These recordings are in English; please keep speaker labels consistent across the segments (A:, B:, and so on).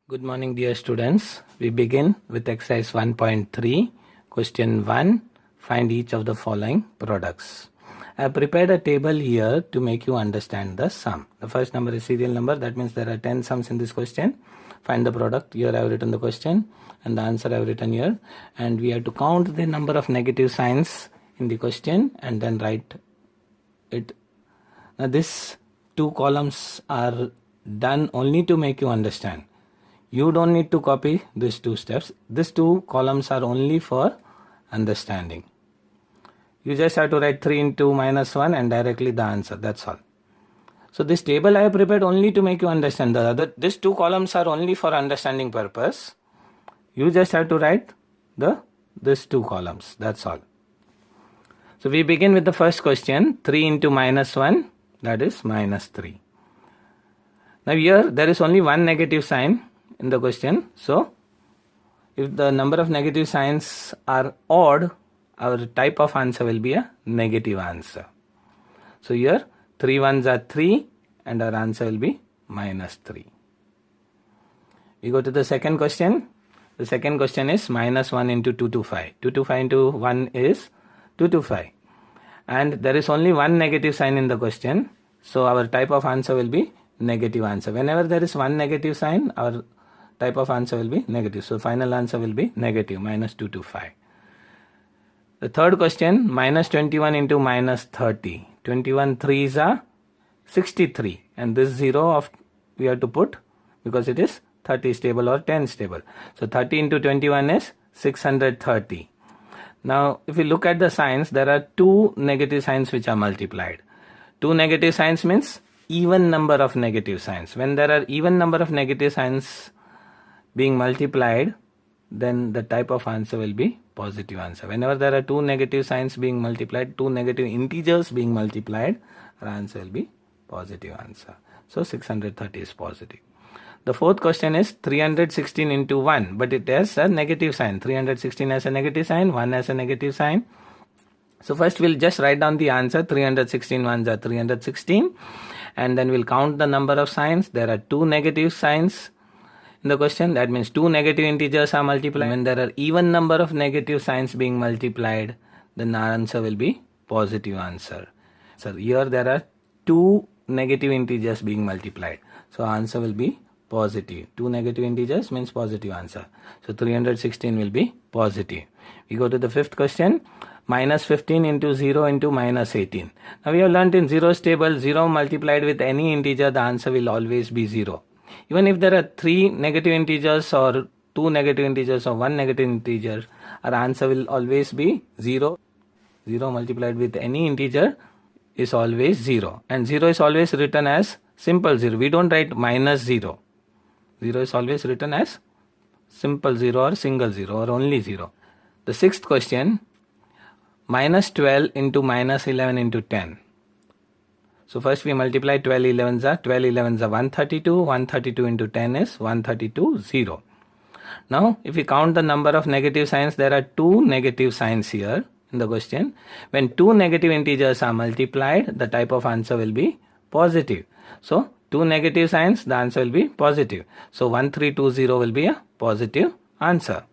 A: Good morning, dear students. We begin with exercise 1.3. Question 1. Find each of the following products. I have prepared a table here to make you understand the sum. The first number is serial number. That means there are 10 sums in this question. Find the product. Here I have written the question and the answer I have written here. And we have to count the number of negative signs in the question and then write it. Now these two columns are done only to make you understand. You don't need to copy these two steps. These two columns are only for understanding. You just have to write 3 into minus 1 and directly the answer. That's all. So this table I have prepared only to make you understand. These two columns are only for understanding purpose. You just have to write these two columns. That's all. So we begin with the first question. 3 into minus 1, that is minus 3. Now here there is only one negative sign in the question. So if the number of negative signs are odd, our type of answer will be a negative answer. So here 3 ones are 3 and our answer will be minus 3. We go to the second question. The second question is minus 1 into 2 to 5. 2 to 5 into 1 is 2 to 5. And there is only one negative sign in the question. So our type of answer will be negative answer. Whenever there is one negative sign, our type of answer will be negative. So final answer will be negative, minus 2 to 5. The third question, minus 21 into minus 30. 21 3s are 63. And this 0 of we have to put because it is 30 stable or 10 stable. So 30 into 21 is 630. Now if we look at the signs, there are two negative signs which are multiplied. Two negative signs means even number of negative signs. When there are even number of negative signs being multiplied, then the type of answer will be positive answer. Whenever there are two negative signs being multiplied, two negative integers being multiplied, our answer will be positive answer. So 630 is positive. The fourth question is 316 into 1, but it has a negative sign. 316 has a negative sign, 1 has a negative sign. So first we'll just write down the answer. 316 ones are 316, and then we'll count the number of signs. There are two negative signs in the question. That means two negative integers are multiplied. When there are even number of negative signs being multiplied, then our answer will be positive answer. So here there are two negative integers being multiplied. So answer will be positive. Two negative integers means positive answer. So 316 will be positive. We go to the fifth question. Minus 15 into 0 into minus 18. Now we have learnt in zeros table, 0 multiplied with any integer, the answer will always be 0. Even if there are 3 negative integers or 2 negative integers or 1 negative integer, our answer will always be 0. 0 multiplied with any integer is always 0. And 0 is always written as simple 0. We don't write minus 0. 0 is always written as simple 0 or single 0 or only 0. The sixth question, minus 12 into minus 11 into 10. So first we multiply 12 11s are 132. 132 into 10 is 132 0. Now if we count the number of negative signs, there are two negative signs here in the question. When two negative integers are multiplied, the type of answer will be positive. So two negative signs, the answer will be positive. So 1320 will be a positive answer.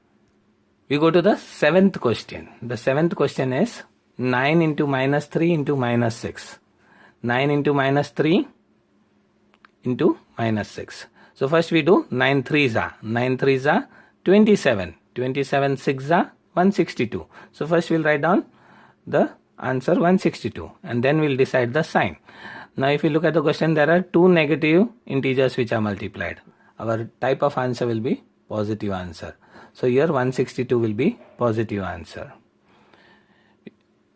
A: We go to the seventh question. The seventh question is 9 into minus 3 into minus 6. 9 into minus 3 into minus 6. So first we do 9 3s are. 9 3s are 27. 27 6s are 162. So first we'll write down the answer 162 and then we'll decide the sign. Now if you look at the question, there are two negative integers which are multiplied. Our type of answer will be positive answer. So here 162 will be positive answer.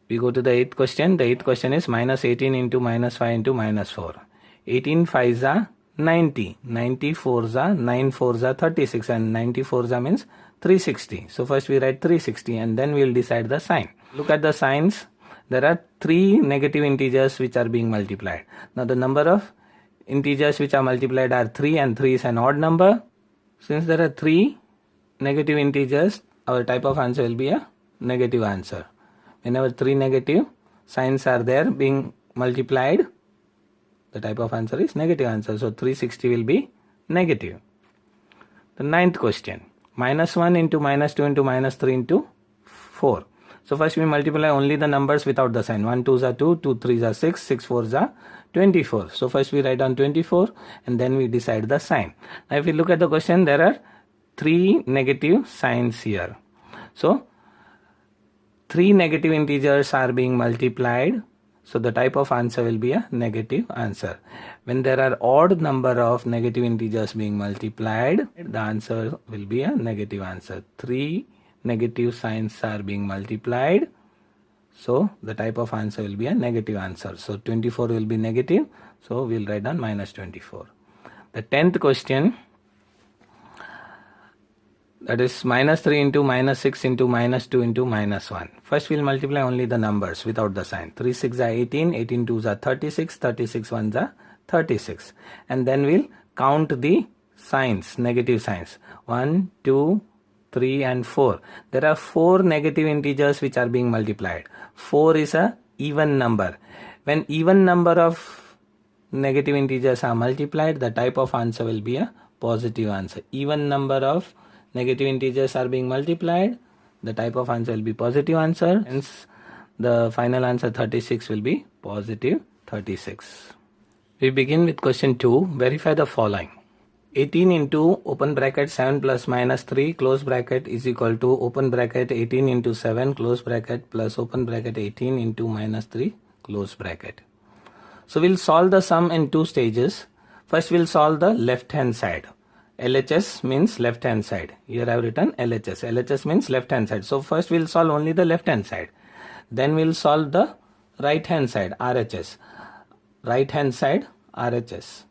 A: We go to the eighth question. The eighth question is minus 18 into minus 5 into minus 4. 18 5s are 90. 90 4s are 9 4s are 36 and 90 4s are means 360. So first we write 360 and then we will decide the sign. Look at the signs. There are three negative integers which are being multiplied. Now the number of integers which are multiplied are 3 and 3 is an odd number. Since there are three negative integers, our type of answer will be a negative answer. Whenever three negative signs are there being multiplied, the type of answer is negative answer. So 360 will be negative. The ninth question. Minus 1 into minus 2 into minus 3 into 4. So first we multiply only the numbers without the sign. 1 2s are 2, 2 3s are 6, 6 4s are 24. So first we write down 24 and then we decide the sign. Now if we look at the question, there are 3 negative signs here. So 3 negative integers are being multiplied. So the type of answer will be a negative answer. When there are odd number of negative integers being multiplied, the answer will be a negative answer. 3 negative signs are being multiplied. So the type of answer will be a negative answer. So 24 will be negative. So we'll write down minus 24. The 10th question, that is minus 3 into minus 6 into minus 2 into minus 1. First we'll multiply only the numbers without the sign. 3 6 are 18, 18 2s are 36, 36 1s are 36. And then we'll count the signs, negative signs. 1, 2, 3 and 4. There are 4 negative integers which are being multiplied. 4 is a even number. When even number of negative integers are multiplied, the type of answer will be a positive answer. Even number of negative integers are being multiplied, the type of answer will be positive answer. Hence the final answer 36 will be positive 36. We begin with question 2. Verify the following. 18 into open bracket 7 plus minus 3 close bracket is equal to open bracket 18 into 7 close bracket plus open bracket 18 into minus 3 close bracket. So we'll solve the sum in 2 stages. First we'll solve the left hand side. LHS means left hand side. Here I have written LHS. LHS means left hand side. So first we'll solve only the left hand side. Then we'll solve the right hand side, RHS. Right hand side, RHS.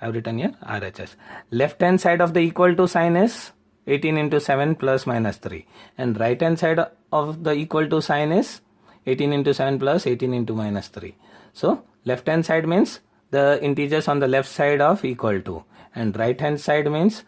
A: I have written here RHS. Left hand side of the equal to sign is 18 into 7 plus minus 3. And right hand side of the equal to sign is 18 into 7 plus 18 into minus 3. So left hand side means the integers on the left side of equal to. And right hand side means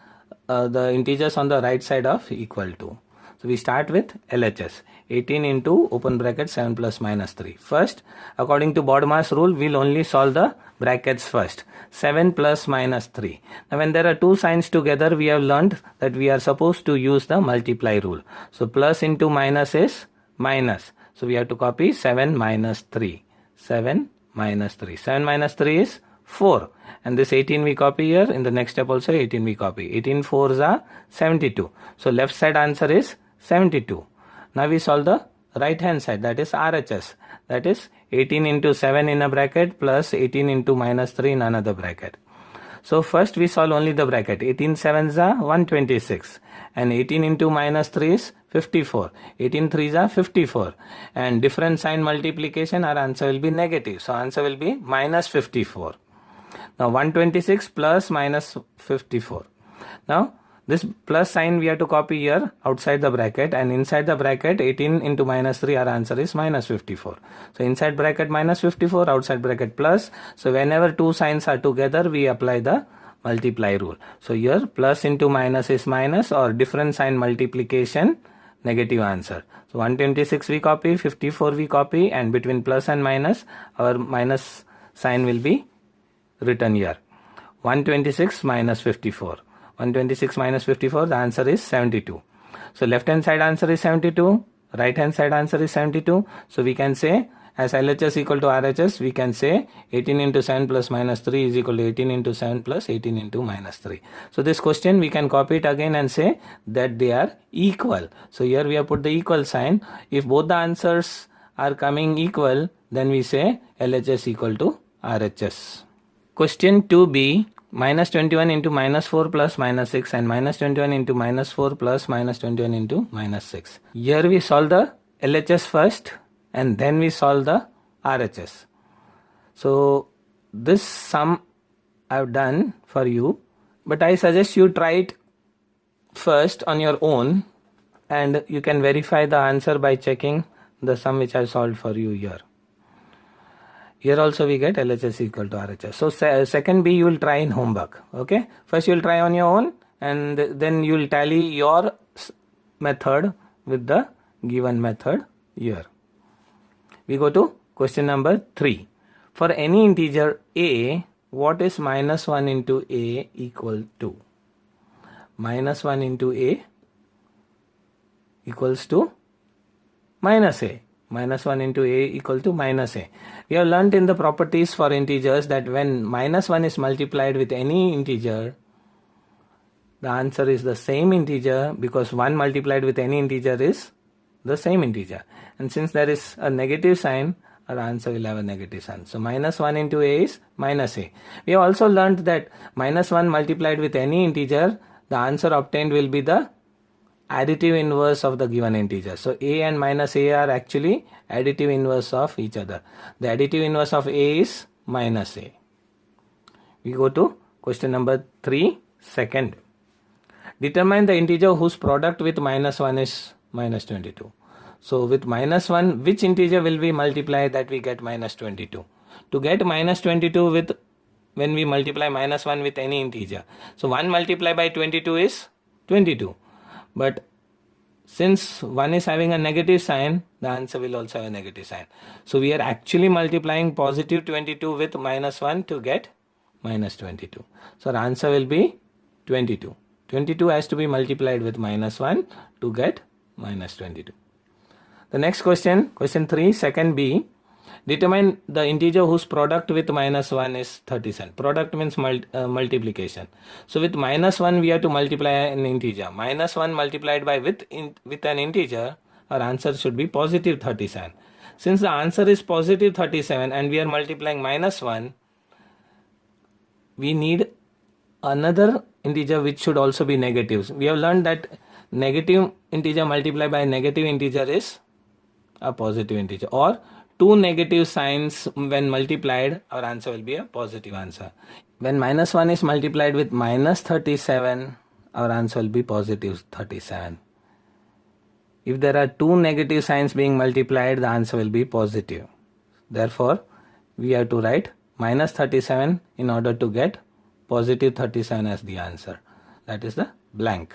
A: the integers on the right side of equal to. So we start with LHS. 18 into open bracket 7 plus minus 3. First, according to BODMAS rule, we'll only solve the brackets first. 7 plus minus 3. Now when there are 2 signs together, we have learned that we are supposed to use the multiply rule. So plus into minus is minus. So we have to copy 7 minus 3. 7 minus 3. 7 minus 3 is 4. And this 18 we copy here. In the next step also 18 we copy. 18 4s are 72. So left side answer is 72. Now we solve the right hand side, that is RHS. That is 18 into 7 in a bracket plus 18 into minus 3 in another bracket. So first we solve only the bracket. 18 7s are 126. And 18 into minus 3 is 54. 18 3s are 54. And different sign multiplication, our answer will be negative. So answer will be minus 54. Now 126 plus minus 54. Now this plus sign we have to copy here outside the bracket, and inside the bracket 18 into minus 3, our answer is minus 54. So inside bracket minus 54, outside bracket plus. So whenever 2 signs are together, we apply the multiply rule. So here plus into minus is minus, or different sign multiplication, negative answer. So 126 we copy, 54 we copy, and between plus and minus our minus sign will be written here. 126 minus 54. 126 minus 54, the answer is 72. So left hand side answer is 72, right hand side answer is 72. So we can say, as LHS equal to RHS, we can say 18 into 7 plus minus 3 is equal to 18 into 7 plus 18 into minus 3. So this question we can copy it again and say that they are equal. So here we have put the equal sign. If both the answers are coming equal, then we say LHS equal to RHS. Question 2b. Minus 21 into minus 4 plus minus 6 and minus 21 into minus 4 plus minus 21 into minus 6. Here we solve the LHS first and then we solve the RHS. So this sum I have done for you, but I suggest you try it first on your own, and you can verify the answer by checking the sum which I solved for you here. Here also we get LHS equal to RHS. So second B you will try in homework. Okay. First you will try on your own, and then you will tally your method with the given method here. We go to question number 3. For any integer a, what is minus 1 into a equal to? minus 1 into a equals to minus a. Minus 1 into a equal to minus a. We have learnt in the properties for integers that when minus 1 is multiplied with any integer, the answer is the same integer, because 1 multiplied with any integer is the same integer. And since there is a negative sign, our answer will have a negative sign. So minus 1 into a is minus a. We have also learnt that minus 1 multiplied with any integer, the answer obtained will be the additive inverse of the given integer. So a and minus a are actually additive inverse of each other. The additive inverse of a is minus a. We go to question number 3, second. Determine the integer whose product with minus 1 is minus 22. So with minus 1, which integer will we multiply that we get minus 22? To get minus 22 with, when we multiply minus 1 with any integer. So 1 multiplied by 22 is 22. But since 1 is having a negative sign, the answer will also have a negative sign. So we are actually multiplying positive 22 with minus 1 to get minus 22. So our answer will be 22. 22 has to be multiplied with minus 1 to get minus 22. The next question, question 3, second B. Determine the integer whose product with minus 1 is 37. Product means multiplication. So with minus 1 we have to multiply an integer. Minus 1 multiplied by with an integer, our answer should be positive 37. Since the answer is positive 37 and we are multiplying minus 1, we need another integer which should also be negative. We have learned that negative integer multiplied by negative integer is a positive integer, or two negative signs when multiplied, our answer will be a positive answer. When minus 1 is multiplied with minus 37, our answer will be positive 37. If there are two negative signs being multiplied, the answer will be positive. Therefore, we have to write minus 37 in order to get positive 37 as the answer. That is the blank.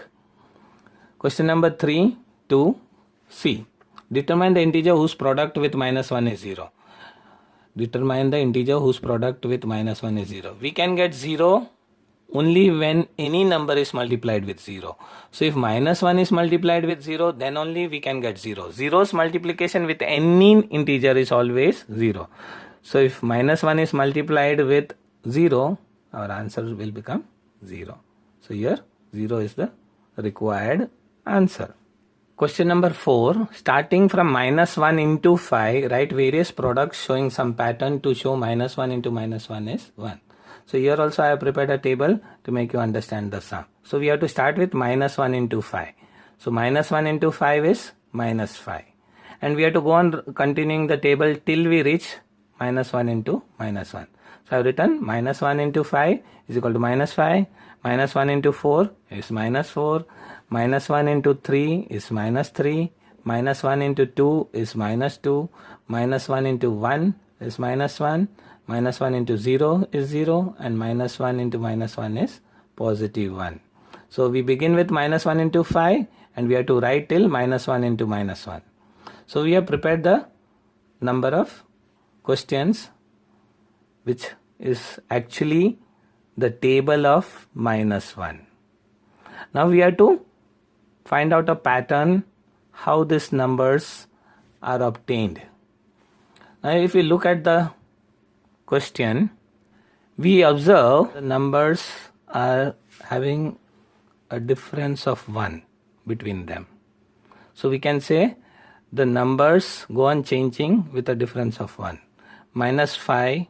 A: Question number 3 to C. Determine the integer whose product with minus 1 is 0. Determine the integer whose product with minus 1 is 0. We can get 0 only when any number is multiplied with 0. So if minus 1 is multiplied with 0, then only we can get 0. 0's multiplication with any integer is always 0. So if minus 1 is multiplied with 0, our answer will become 0. So here 0 is the required answer. Question number 4. Starting from minus 1 into 5, write various products showing some pattern to show minus 1 into minus 1 is 1. So here also I have prepared a table to make you understand the sum. So we have to start with minus 1 into 5. So minus 1 into 5 is minus 5. And we have to go on continuing the table till we reach minus 1 into minus 1. So I have written minus 1 into 5 is equal to minus 5. Minus 1 into 4 is minus 4. Minus 1 into 3 is minus 3. Minus 1 into 2 is minus 2. Minus 1 into 1 is minus 1. Minus 1 into 0 is 0. And minus 1 into minus 1 is positive 1. So we begin with minus 1 into 5 and we have to write till minus 1 into minus 1. So we have prepared the number of questions which is actually the table of minus 1. Now we have to find out a pattern how these numbers are obtained. Now if we look at the question, we observe the numbers are having a difference of 1 between them. So we can say the numbers go on changing with a difference of 1. Minus 5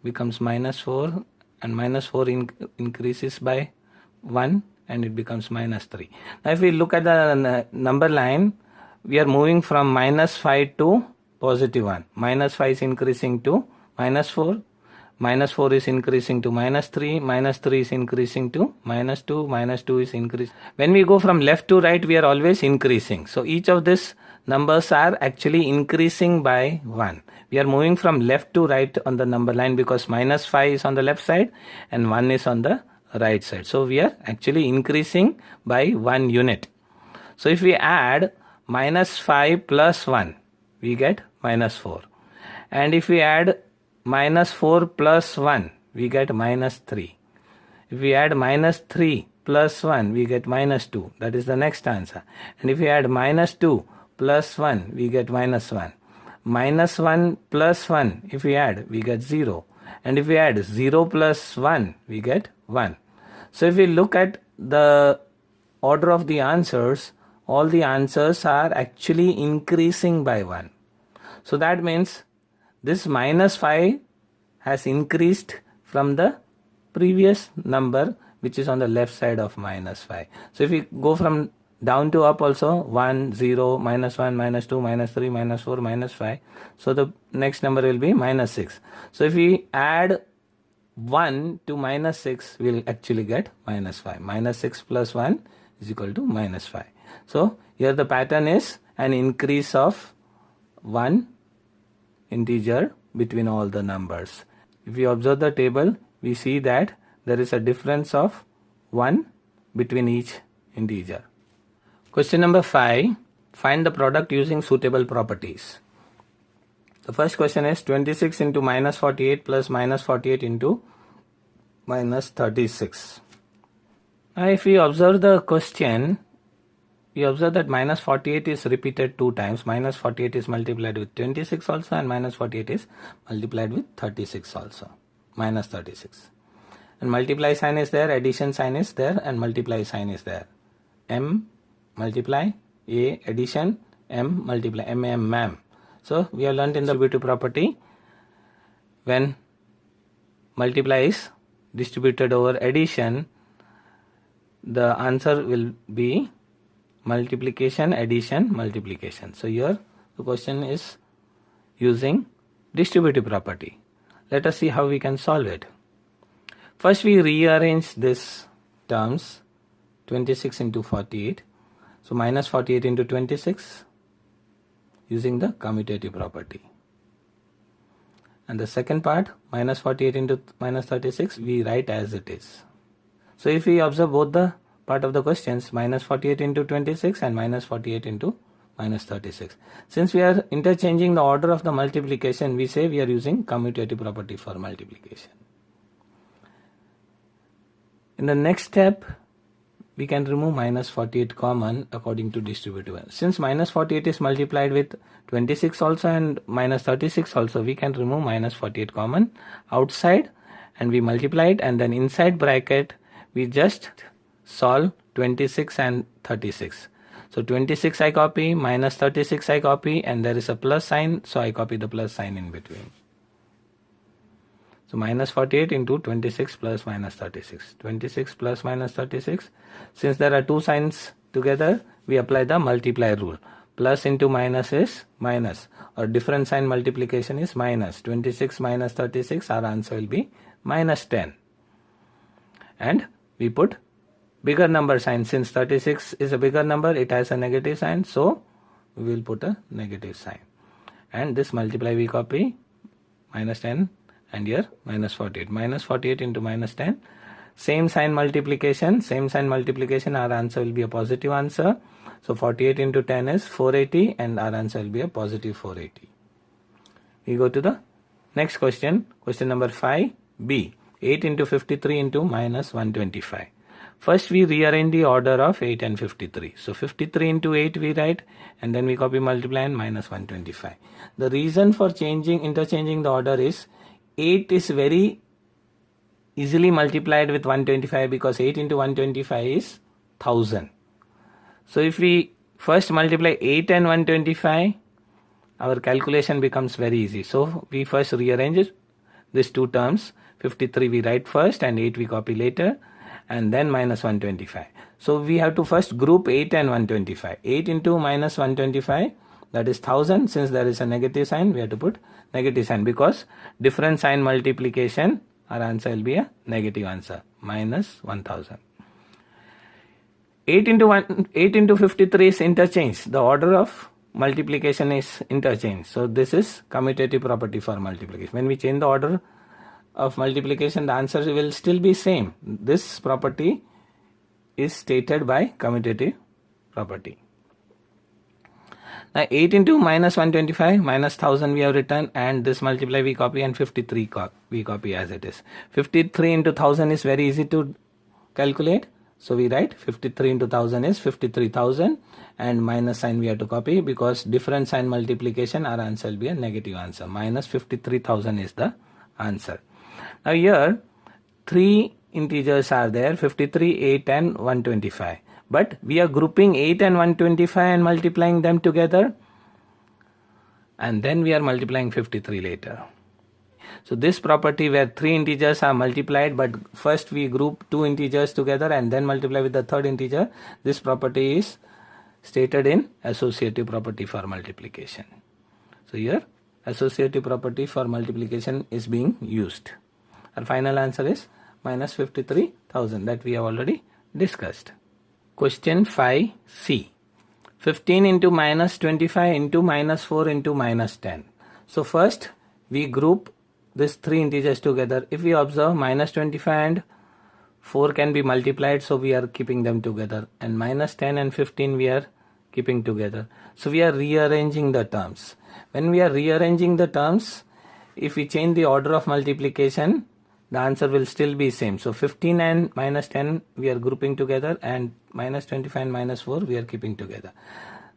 A: becomes minus 4 and minus 4 increases by 1 and it becomes minus 3. Now if we look at the number line, we are moving from minus 5 to positive 1. Minus 5 is increasing to minus 4. Minus 4 is increasing to minus 3. Minus 3 is increasing to minus 2. Minus 2 is increasing. When we go from left to right, we are always increasing. So each of these numbers are actually increasing by 1. We are moving from left to right on the number line because minus 5 is on the left side and 1 is on the right side. So we are actually increasing by 1 unit. So if we add minus 5 plus 1, we get minus 4. And if we add minus 4 plus 1, we get minus 3. If we add minus 3 plus 1, we get minus 2. That is the next answer. And if we add minus 2 plus 1, we get minus 1. Minus 1 plus 1, if we add, we get 0. And if we add 0 plus 1, we get 1. So if we look at the order of the answers, all the answers are actually increasing by 1. So that means this minus 5 has increased from the previous number, which is on the left side of minus 5. So if we go from down to up also, 1, 0, minus 1, minus 2, minus 3, minus 4, minus 5. So the next number will be minus 6. So if we add 1 to minus 6, we will actually get minus 5. Minus 6 plus 1 is equal to minus 5. So here the pattern is an increase of 1 integer between all the numbers. If we observe the table, we see that there is a difference of 1 between each integer. Question number 5. Find the product using suitable properties. The first question is 26 into minus 48 plus minus 48 into minus 36. Now if we observe the question, we observe that minus 48 is repeated 2 times. Minus 48 is multiplied with 26 also, and minus 48 is multiplied with 36 also. Minus 36. And multiply sign is there, addition sign is there, and multiply sign is there. M multiply, A addition, M multiply, M. So we have learnt in the distributive property, when multiply is distributed over addition, the answer will be multiplication, addition, multiplication. So here the question is using distributive property. Let us see how we can solve it. First we rearrange this terms, 26 into 48. So minus 48 into 26 using the commutative property. And the second part, minus 48 into minus 36, we write as it is. So if we observe both the part of the questions, minus 48 into 26 and minus 48 into minus 36. Since we are interchanging the order of the multiplication, we say we are using commutative property for multiplication. In the next step, we can remove minus 48 common according to distributive. Since minus 48 is multiplied with 26 also and minus 36 also, we can remove minus 48 common outside, and we multiply it, and then inside bracket we just solve 26 and 36. So 26 I copy, minus 36 I copy, and there is a plus sign, so I copy the plus sign in between. So minus 48 into 26 plus minus 36. 26 plus minus 36. Since there are two signs together, we apply the multiply rule. Plus into minus is minus, or different sign multiplication is minus. 26 minus 36, our answer will be minus 10. And we put bigger number sign. Since 36 is a bigger number, it has a negative sign, so we will put a negative sign. And this multiply we copy, minus 10, and here minus 48. Minus 48 into minus 10. Same sign multiplication, our answer will be a positive answer. So 48 into 10 is 480, and our answer will be a positive 480. We go to the next question, question number 5b. 8 into 53 into minus 125. First we rearrange the order of 8 and 53. So 53 into 8 we write, and then we copy multiply and minus 125. The reason for interchanging the order is 8 is very easily multiplied with 125, because 8 into 125 is 1000. So if we first multiply 8 and 125, our calculation becomes very easy. So we first rearrange these two terms. 53 we write first and 8 we copy later, and then minus 125. So we have to first group 8 and 125. 8 into minus 125, that is 1000. Since there is a negative sign, we have to put negative sign, because different sign multiplication, our answer will be a negative answer, minus 1000. 8 into 53 is interchange. The order of multiplication is interchange. So this is commutative property for multiplication. When we change the order of multiplication, the answer will still be same. This property is stated by commutative property. Now 8 into minus 125, minus 1000 we have written, and this multiply we copy, and 53 we copy as it is. 53 into 1000 is very easy to calculate. So we write 53 into 1000 is 53,000, and minus sign we have to copy because different sign multiplication, our answer will be a negative answer. Minus 53,000 is the answer. Now here 3 integers are there, 53, 8 and 125. But we are grouping 8 and 125 and multiplying them together, and then we are multiplying 53 later. So this property where 3 integers are multiplied, but first we group 2 integers together and then multiply with the third integer, this property is stated in associative property for multiplication. So here associative property for multiplication is being used. Our final answer is minus 53,000, that we have already discussed. Question 5C. 15 into minus 25 into minus 4 into minus 10. So first we group these 3 integers together. If we observe, minus 25 and 4 can be multiplied, so we are keeping them together, and minus 10 and 15 we are keeping together. So we are rearranging the terms. When we are rearranging the terms, if we change the order of multiplication, the answer will still be same. So 15 and minus 10 we are grouping together, and minus 25 and minus 4 we are keeping together.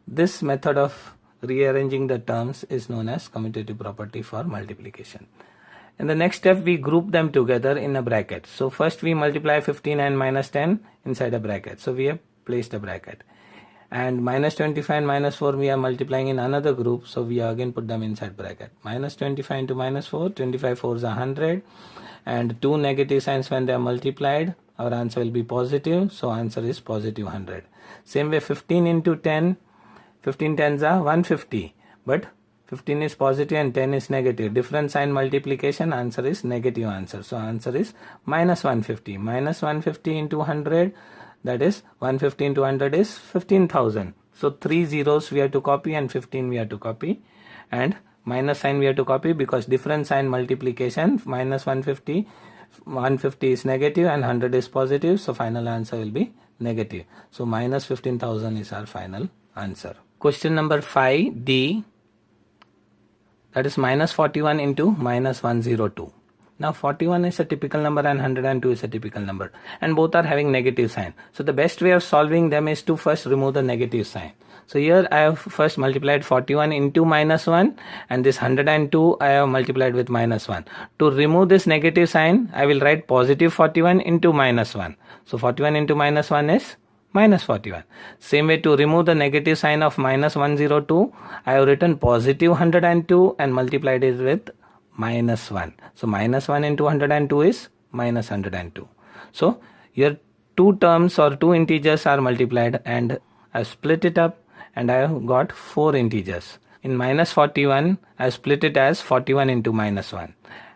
A: This method of rearranging the terms is known as commutative property for multiplication. In the next step, we group them together in a bracket. So first we multiply 15 and minus 10 inside a bracket. So we have placed a bracket. And minus 25 and minus 4 we are multiplying in another group. So we again put them inside bracket. Minus 25 into minus 4, 25 4s are 100. And 2 negative signs when they are multiplied, our answer will be positive. So answer is positive 100. Same way 15 into 10, 15 tens are 150. But 15 is positive and 10 is negative. Different sign multiplication, answer is negative answer. So answer is minus 150. Minus 150 into 100, that is 150 into 100 is 15,000. So 3 zeros we have to copy and 15 we have to copy. And minus sign we have to copy because different sign multiplication, minus 150, 150 is negative and 100 is positive. So final answer will be negative. So minus 15,000 is our final answer. Question number 5D. That is minus 41 into minus 102. Now 41 is a typical number and 102 is a typical number, and both are having negative sign. So the best way of solving them is to first remove the negative sign. So here I have first multiplied 41 into minus 1, and this 102 I have multiplied with minus 1. To remove this negative sign, I will write positive 41 into minus 1. So 41 into minus 1 is minus 41. Same way, to remove the negative sign of minus 102, I have written positive 102 and multiplied it with minus 1. So minus 1 into 102 is minus 102. So here 2 terms or 2 integers are multiplied, and I split it up and I have got 4 integers. In minus 41, I split it as 41 into minus 1.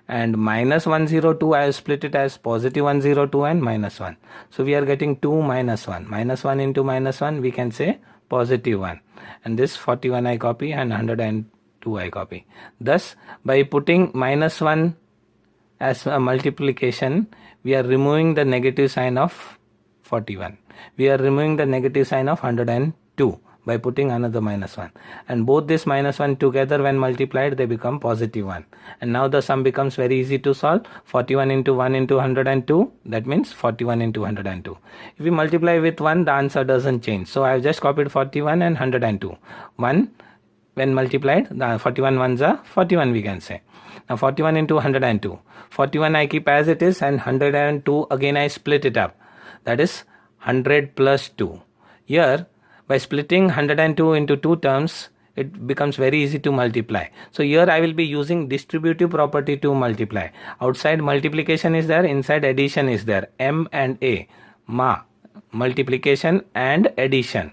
A: And minus 102, I have split it as positive 102 and minus 1. So we are getting 2 minus 1. Minus 1 into minus 1, we can say positive 1. And this 41 I copy and 102 I copy. Thus, by putting minus 1 as a multiplication, we are removing the negative sign of 41. We are removing the negative sign of 102. By putting another minus 1, and both this minus 1 together when multiplied they become positive 1, and now the sum becomes very easy to solve. 41 into 1 into 102, that means 41 into 102. If we multiply with 1, the answer doesn't change, so I have just copied 41 and 102. 1 when multiplied, the 41 ones are 41 we can say. Now 41 into 102, 41 I keep as it is, and 102 again I split it up, that is 100 plus 2. Here by splitting 102 into 2 terms, it becomes very easy to multiply. So here I will be using distributive property to multiply. Outside multiplication is there, inside addition is there. M and A, multiplication and addition.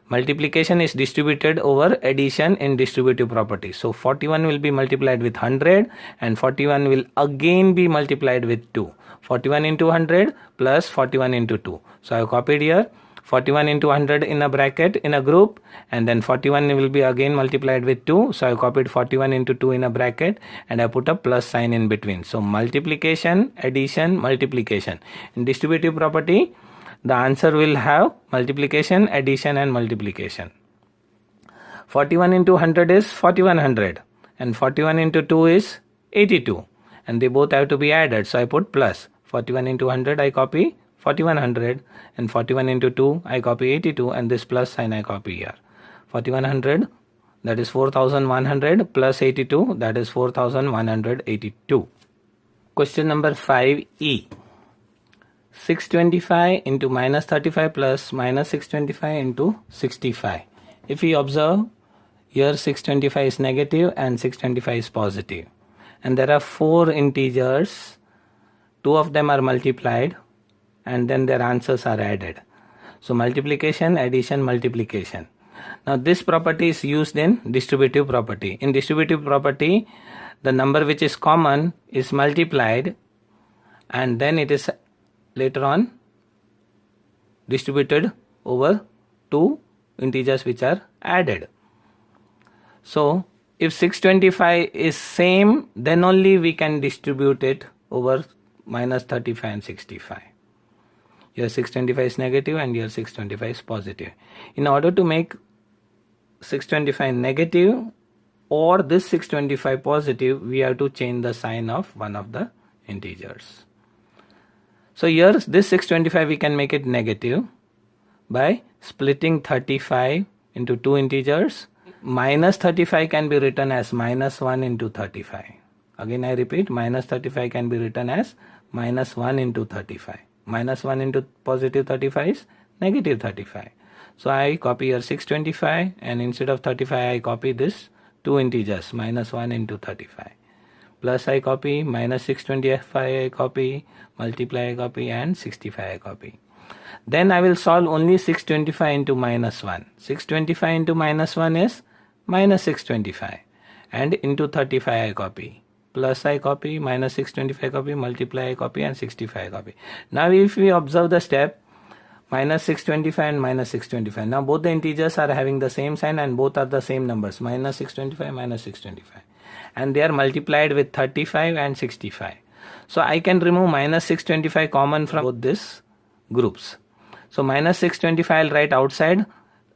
A: Multiplication is distributed over addition in distributive property. So 41 will be multiplied with 100 and 41 will again be multiplied with 2. 41 into 100 plus 41 into 2. So I have copied here 41 into 100 in a bracket in a group, and then 41 will be again multiplied with 2. So I copied 41 into 2 in a bracket and I put a plus sign in between. So multiplication, addition, multiplication. In distributive property, the answer will have multiplication, addition and multiplication. 41 into 100 is 4100 and 41 into 2 is 82, and they both have to be added. So I put plus. 41 into 100 I copy, 4100, and 41 into 2 I copy 82, and this plus sign I copy here. 4100, that is 4100, plus 82, that is 4182. Question number 5E. 625 into minus 35 plus minus 625 into 65. If we observe, here 625 is negative and 625 is positive. And there are 4 integers, 2 of them are multiplied, and then their answers are added. So multiplication, addition, multiplication. Now this property is used in distributive property. In distributive property, the number which is common is multiplied, and then it is later on distributed over 2 integers which are added. So if 625 is same, then only we can distribute it over minus 35 and 65. Here 625 is negative and here 625 is positive. In order to make 625 negative or this 625 positive, we have to change the sign of one of the integers. So here this 625 we can make it negative by splitting 35 into 2 integers. Minus 35 can be written as minus 1 into 35. Again I repeat, minus 35 can be written as minus 1 into 35. Minus 1 into positive 35 is negative 35. So I copy here 625, and instead of 35 I copy this 2 integers, minus 1 into 35. Plus I copy, minus 625 I copy, multiply I copy, and 65 I copy. Then I will solve only 625 into minus 1. 625 into minus 1 is minus 625, and into 35 I copy. Plus I copy, minus 625 copy, multiply I copy, and 65 copy. Now if we observe the step, minus 625 and minus 625. Now both the integers are having the same sign and both are the same numbers, minus 625, minus 625. And they are multiplied with 35 and 65. So I can remove minus 625 common from both these groups. So minus 625 I'll write outside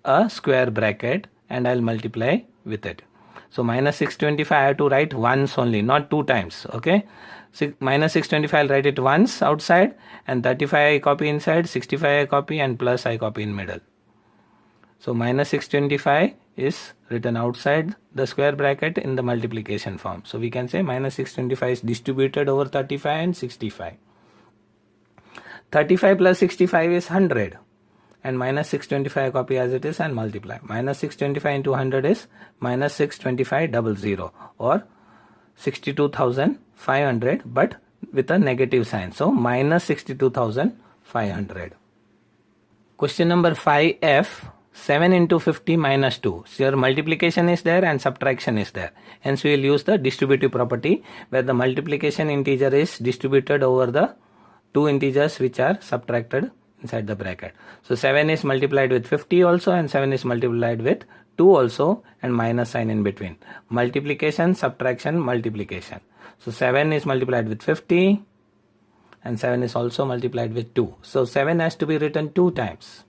A: a square bracket and I'll multiply with it. So minus 625 I have to write once only, not 2 times. Okay. Minus 625 I'll write it once outside, and 35 I copy inside, 65 I copy, and plus I copy in middle. So minus 625 is written outside the square bracket in the multiplication form. So we can say minus 625 is distributed over 35 and 65. 35 plus 65 is 100. And minus 625 copy as it is and multiply. Minus 625 into 100 is minus 62500, or 62,500, but with a negative sign. So minus 62,500. Question number 5F. 7 into 50 minus 2. So your multiplication is there and subtraction is there. Hence we will use the distributive property where the multiplication integer is distributed over the 2 integers which are subtracted inside the bracket. So 7 is multiplied with 50 also, and 7 is multiplied with 2 also, and minus sign in between. Multiplication, subtraction, multiplication. So 7 is multiplied with 50 and 7 is also multiplied with 2. So 7 has to be written 2 times.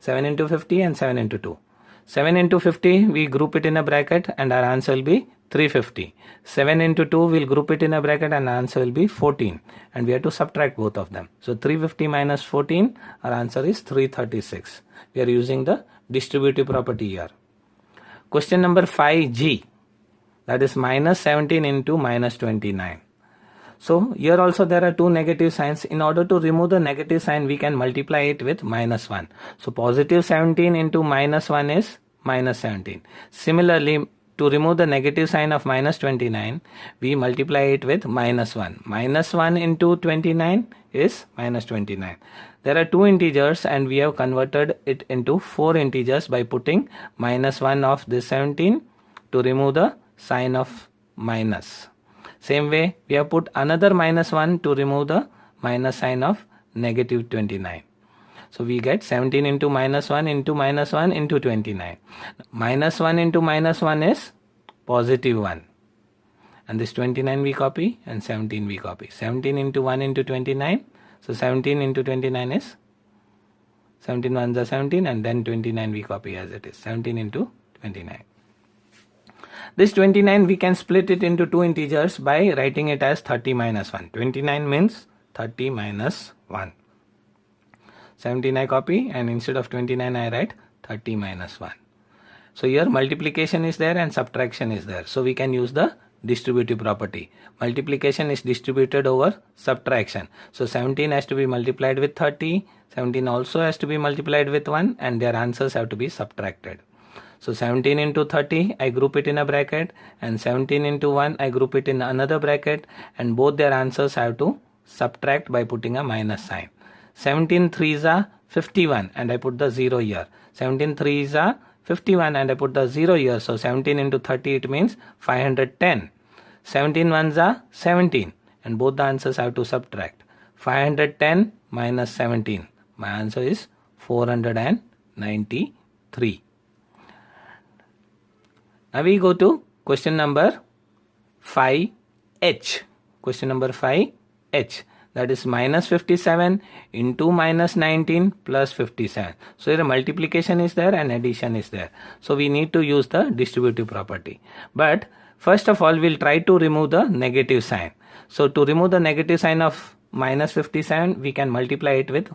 A: 7 into 50 and 7 into 2. 7 into 50 we group it in a bracket and our answer will be 350. 7 into 2 we'll group it in a bracket and answer will be 14, and we have to subtract both of them. So 350 minus 14, our answer is 336. We are using the distributive property here. Question number 5G, that is minus 17 into minus 29. So here also there are 2 negative signs. In order to remove the negative sign, we can multiply it with minus 1. So positive 17 into minus 1 is minus 17. Similarly, to remove the negative sign of minus 29, we multiply it with minus 1. Minus 1 into 29 is minus 29. There are 2 integers and we have converted it into 4 integers by putting minus 1 of this 17 to remove the sign of minus. Same way, we have put another minus 1 to remove the minus sign of negative 29. So we get 17 into minus 1 into minus 1 into 29. Minus 1 into minus 1 is positive 1. And this 29 we copy and 17 we copy. 17 into 1 into 29. So 17 into 29 is 17 ones are 17, and then 29 we copy as it is. 17 into 29. This 29 we can split it into 2 integers by writing it as 30 minus 1. 29 means 30 minus 1. 17 I copy, and instead of 29 I write 30 minus 1. So here multiplication is there and subtraction is there. So we can use the distributive property. Multiplication is distributed over subtraction. So 17 has to be multiplied with 30. 17 also has to be multiplied with 1, and their answers have to be subtracted. So 17 into 30 I group it in a bracket, and 17 into 1 I group it in another bracket, and both their answers have to subtract by putting a minus sign. 17 3s are 51 and I put the 0 here. 17 3s are 51 and I put the 0 here. So 17 into 30 it means 510. 17 ones are 17 and both the answers have to subtract. 510 minus 17. My answer is 493. Now we go to question number 5H. Question number 5H. That is minus 57 into minus 19 plus 57. So here multiplication is there and addition is there. So we need to use the distributive property. But first of all, we'll try to remove the negative sign. So to remove the negative sign of minus 57, we can multiply it with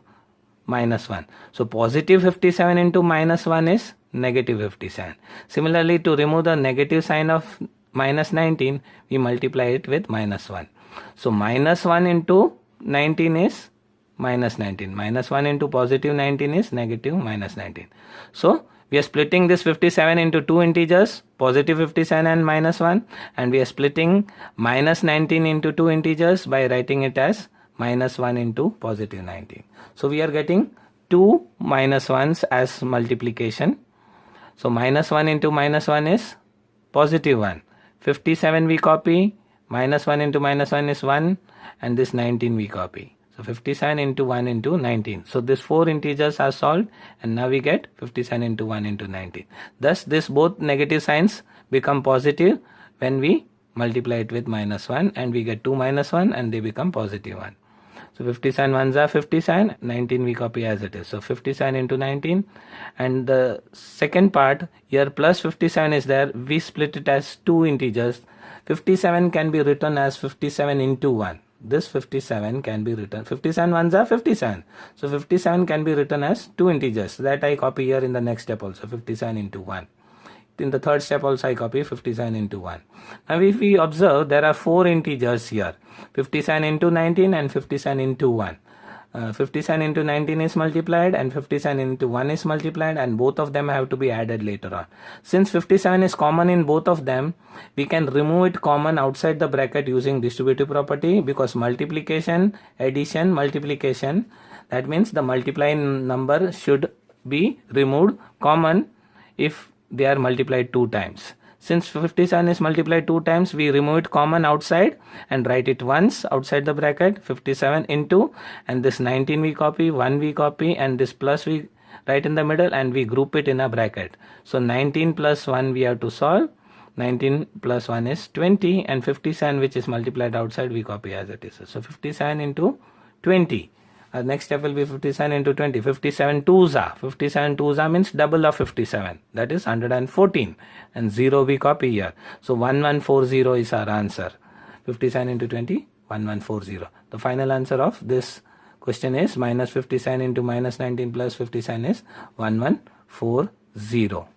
A: minus 1. So positive 57 into minus 1 is negative 57. Similarly, to remove the negative sign of minus 19, we multiply it with minus 1. So minus 1 into 19 is minus 19. Minus 1 into positive 19 is negative minus 19. So we are splitting this 57 into two integers, positive 57 and minus 1, and we are splitting minus 19 into two integers by writing it as minus 1 into positive 19. So we are getting two minus 1s as multiplication. So minus 1 into minus 1 is positive 1. 57 we copy, minus 1 into minus 1 is 1, and this 19 we copy. So 57 into 1 into 19. So these four integers are solved, and now we get 57 into 1 into 19. Thus this both negative signs become positive when we multiply it with minus 1, and we get 2 minus 1 and they become positive 1. So 57 ones are 57, 19 we copy as it is. So 57 into 19, and the second part here plus 57 is there. We split it as two integers. 57 can be written as 57 into 1. This 57 can be written, 57 ones are 57. So 57 can be written as two integers. That I copy here in the next step also, 57 into 1. In the third step also I copy 57 into 1. Now if we observe, there are four integers here, 57 into 19 and 57 into 1. 57 into 19 is multiplied and 57 into 1 is multiplied, and both of them have to be added later on. Since 57 is common in both of them, we can remove it common outside the bracket using distributive property, because multiplication, addition, multiplication, that means the multiplying number should be removed common if they are multiplied two times. Since 57 is multiplied two times, we remove it common outside and write it once outside the bracket, 57 into, and this 19 we copy, 1 we copy, and this plus we write in the middle, and we group it in a bracket. So 19 plus 1 we have to solve. 19 plus 1 is 20, and 57 which is multiplied outside we copy as it is. So 57 into 20. Next step will be 57 into 20. 57 2s are. 57 2s are means double of 57. That is 114. And 0 we copy here. So 1140 is our answer. 57 into 20, 1140. The final answer of this question is minus 57 into minus 19 plus 57 is 1140.